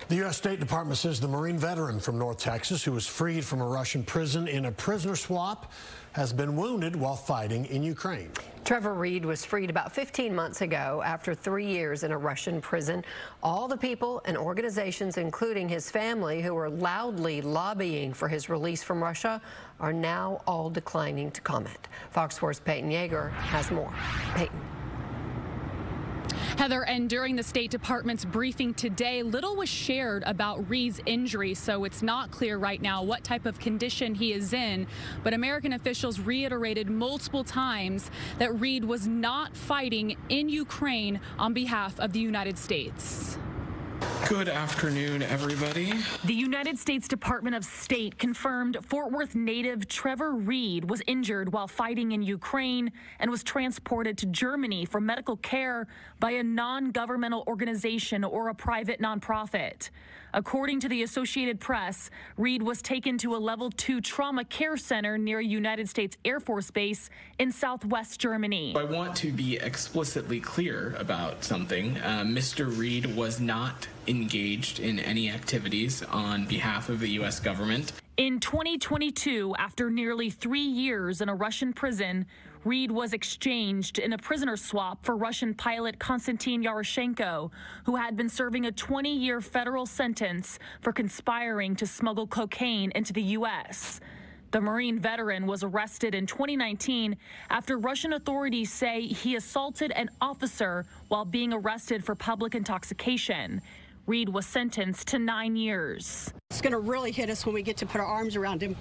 The U.S. State Department says the Marine veteran from North Texas who was freed from a Russian prison in a prisoner swap has been wounded while fighting in Ukraine. Trevor Reed was freed about 15 months ago after 3 years in a Russian prison. All the people and organizations, including his family, who were loudly lobbying for his release from Russia, are now all declining to comment. Fox 4's Peyton Yeager has more. Peyton. Heather, and during the State Department's briefing today, little was shared about Reed's injury, so it's not clear right now what type of condition he is in. But American officials reiterated multiple times that Reed was not fighting in Ukraine on behalf of the United States. Good afternoon, everybody. The United States Department of State confirmed Fort Worth native Trevor Reed was injured while fighting in Ukraine and was transported to Germany for medical care by a non-governmental organization or a private nonprofit. According to the Associated Press, Reed was taken to a level 2 trauma care center near a United States Air Force base in southwest Germany. I want to be explicitly clear about something. Mr. Reed was not engaged in any activities on behalf of the U.S. government. In 2022, after nearly 3 years in a Russian prison, Reed was exchanged in a prisoner swap for Russian pilot Konstantin Yaroshenko, who had been serving a 20-year federal sentence for conspiring to smuggle cocaine into the U.S. The Marine veteran was arrested in 2019 after Russian authorities say he assaulted an officer while being arrested for public intoxication. Reed was sentenced to 9 years. It's going to really hit us when we get to put our arms around him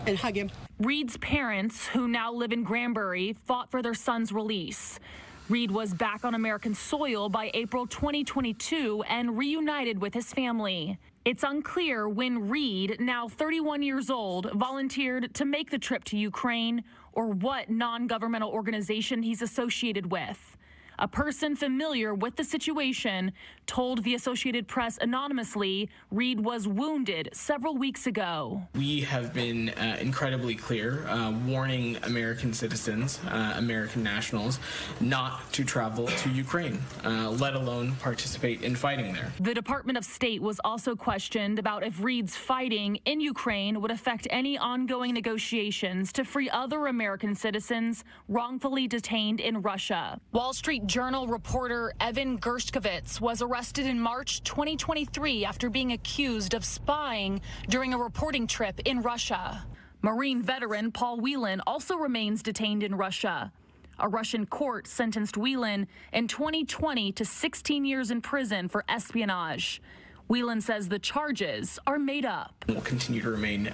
and hug him. Reed's parents, who now live in Granbury, fought for their son's release. Reed was back on American soil by April 2022 and reunited with his family. It's unclear when Reed, now 31 years old, volunteered to make the trip to Ukraine or what non-governmental organization he's associated with. A person familiar with the situation told the Associated Press anonymously Reed was wounded several weeks ago. We have been incredibly clear, warning American citizens, American nationals, not to travel to Ukraine, let alone participate in fighting there. The Department of State was also questioned about if Reed's fighting in Ukraine would affect any ongoing negotiations to free other American citizens wrongfully detained in Russia. Wall Street Journal reporter Evan Gershkovitz was arrested in March 2023 after being accused of spying during a reporting trip in Russia. Marine veteran Paul Whelan also remains detained in Russia. A Russian court sentenced Whelan in 2020 to 16 years in prison for espionage. Whelan says the charges are made up. We'll continue to remain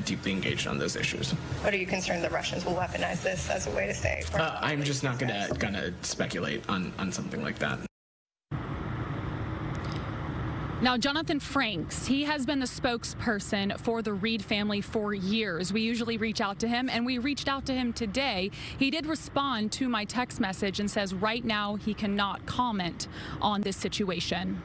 deeply engaged on those issues. But are you concerned the Russians will weaponize this as a way to say? I'm just not gonna speculate on something like that. Now, Jonathan Franks, he has been the spokesperson for the Reed family for years. We usually reach out to him, and we reached out to him today. He did respond to my text message and says right now he cannot comment on this situation.